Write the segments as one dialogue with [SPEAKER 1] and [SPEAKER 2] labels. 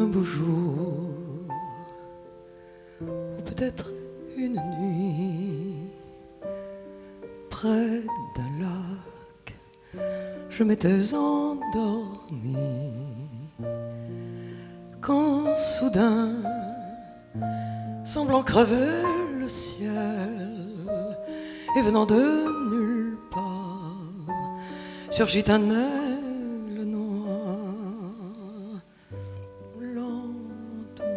[SPEAKER 1] Un beau jour, ou peut-être une nuit, près d'un lac, je m'étais endormi, quand soudain, semblant crever le ciel, et venant de nulle part, surgit un aigle noir, lentement,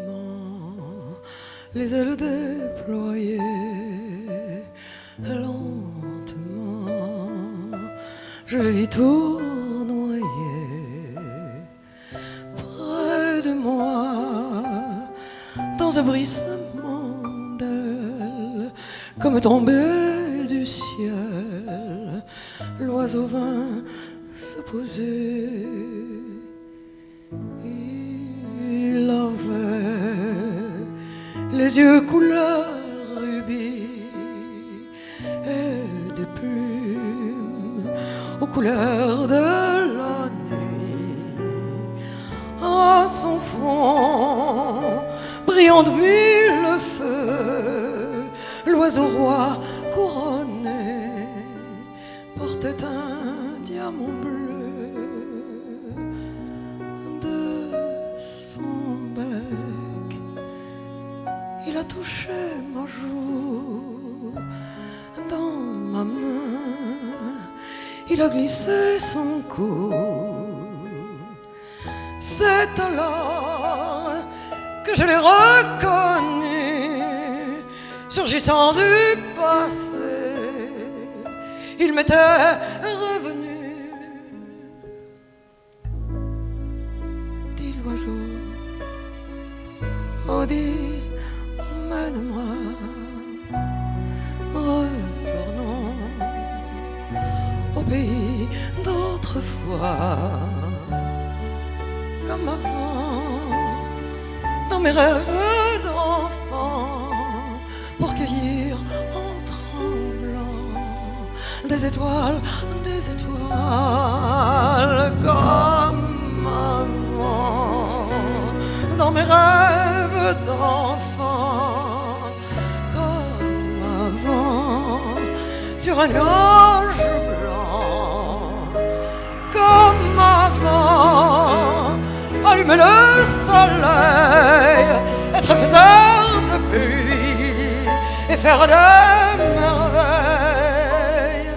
[SPEAKER 1] les ailes déployées, lentement, je le vis tournoyer près de moi, dans un bruissement d'ailes, comme tombé du ciel, l'oiseau vint se poser. Il avait les yeux couleur rubis et des plumes aux couleurs de la nuit. À son front, brillant de mille feux, l'oiseau roi couronné portait un diamant bleu. De son bec, il a touché ma joue. Dans ma main, il a glissé son cou. C'est alors que je l'ai reconnu, surgissant du passé. Il m'était revenu, dit l'oiseau. Oh, dis, emmène-moi, retournons au pays d'autrefois, comme avant, dans mes rêves d'enfant, pour cueillir en tremblant des étoiles, comme avant, dans mes rêves d'enfant, comme avant, sur un nuage blanc, comme avant, allumer le soleil, être faiseur de pluie et faire des merveilles.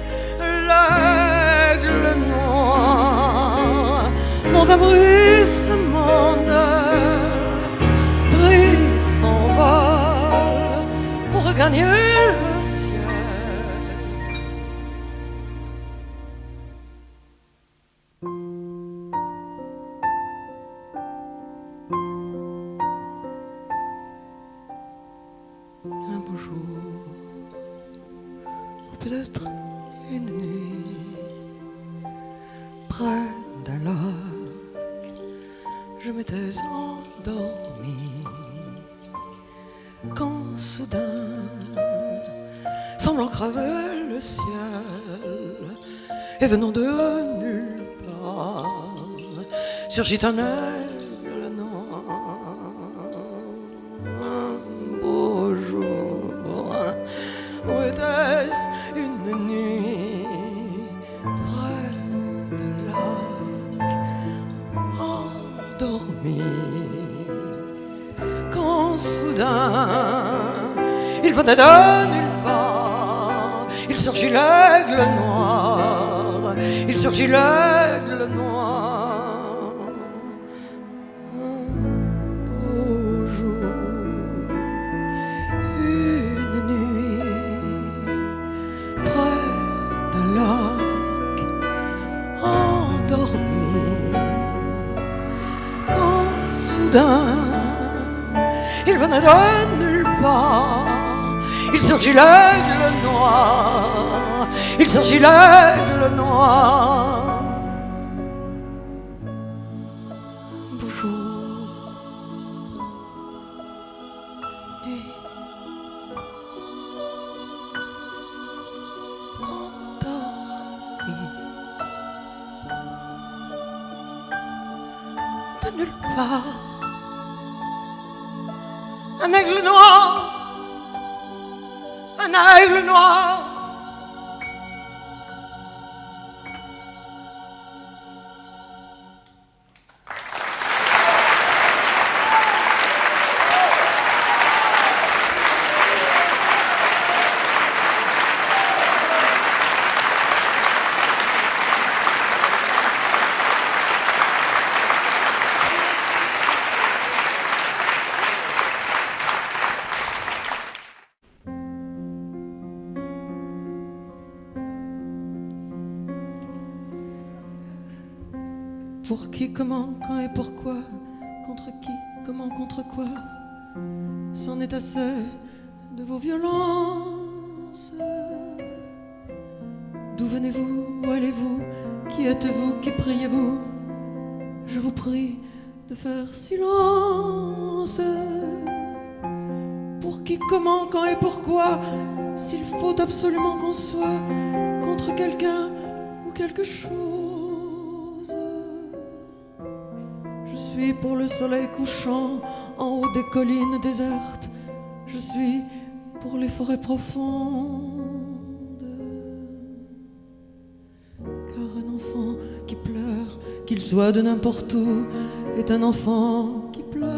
[SPEAKER 1] L'aigle noir, dans un bruissement d'ailes, prit son vol pour regagner le ciel. Un beau jour, ou peut-être une nuit, près d'un lac, je m'étais endormi, quand soudain, semblant crever le ciel, et venant de nulle part, surgit un aigle noir. Un beau jour, où était-ce une nuit, près de lac, endormi, quand soudain, il venait de nulle part, il surgit l'aigle noir, il surgit l'aigle noir. Un beau jour, une nuit, près d'un lac, endormi, quand soudain, il venait de nulle part, il surgit l'aigle noir, il surgit l'aigle noir. Un beau jour, nuit, endormi, de nulle part, un aigle noir, un aigle noir. Pour qui, comment, quand et pourquoi? Contre qui, comment, contre quoi? C'en est assez de vos violences. D'où venez-vous? Où allez-vous? Qui êtes-vous? Qui priez-vous? Je vous prie de faire silence. Pour qui, comment, quand et pourquoi? S'il faut absolument qu'on soit contre quelqu'un ou quelque chose. Je suis pour le soleil couchant en haut des collines désertes. Je suis pour les forêts profondes. Car un enfant qui pleure, qu'il soit de n'importe où, est un enfant qui pleure.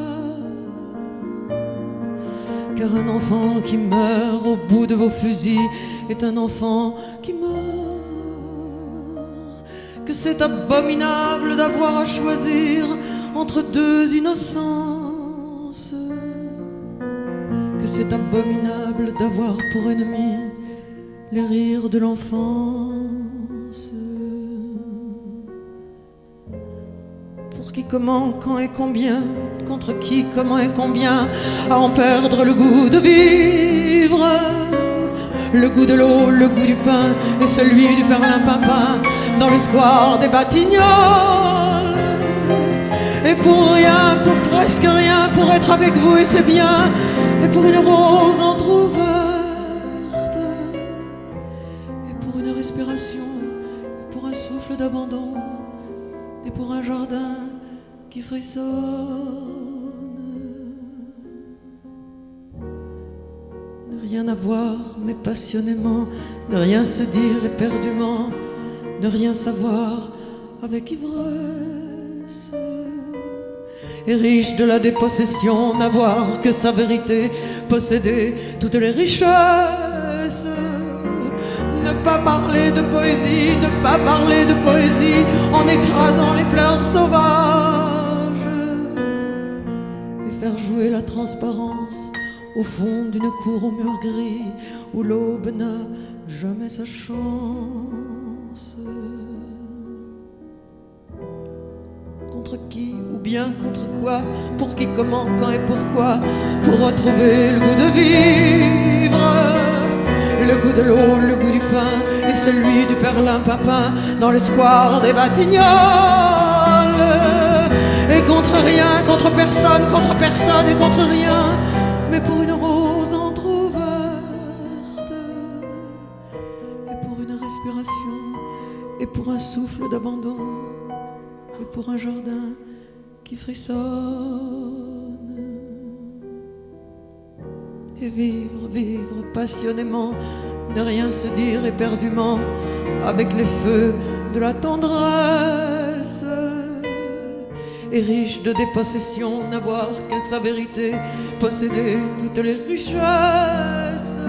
[SPEAKER 1] Car un enfant qui meurt au bout de vos fusils est un enfant qui meurt. Que c'est abominable d'avoir à choisir entre deux innocences. Que c'est abominable d'avoir pour ennemi les rires de l'enfance. Pour qui, comment, quand et combien? Contre qui, comment et combien? À en perdre le goût de vivre, le goût de l'eau, le goût du pain et celui du perlimpinpin dans le square des Batignolles. Et pour rien, pour presque rien, pour être avec vous et c'est bien. Et pour une rose entr'ouverte, et pour une respiration, et pour un souffle d'abandon, et pour un jardin qui frissonne. Ne rien avoir, mais passionnément, ne rien se dire éperdument, ne rien savoir avec ivresse. Et riche de la dépossession, n'avoir que sa vérité, posséder toutes les richesses. Ne pas parler de poésie, ne pas parler de poésie en écrasant les fleurs sauvages. Et faire jouer la transparence au fond d'une cour au mur gris où l'aube n'a jamais sa chance. Contre qui ou bien contre quoi? Pour qui, comment, quand et pourquoi? Pour retrouver le goût de vivre, le goût de l'eau, le goût du pain et celui du perlimpinpin dans le square des Batignolles. Et contre rien, contre personne et contre rien, mais pour une rose entr'ouverte, et pour une respiration, et pour un souffle d'abandon, et pour un jardin qui frissonne. Et vivre, vivre passionnément, ne rien se dire éperdument, avec les feux de la tendresse. Et riche de dépossession, n'avoir que sa vérité, posséder toutes les richesses.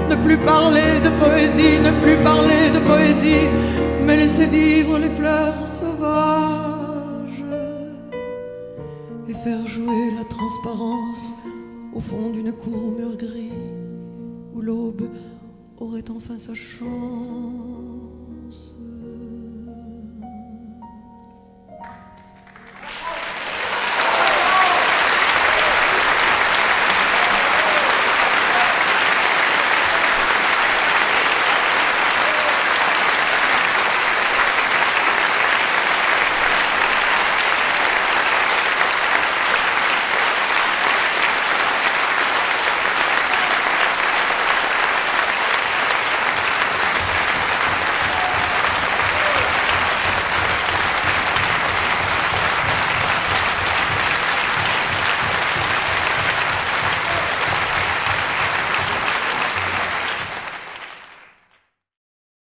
[SPEAKER 1] Ne plus parler de poésie, ne plus parler de poésie, mais laisser vivre les fleurs sauvages. Et faire jouer la transparence au fond d'une cour au mur gris où l'aube aurait enfin sa chance.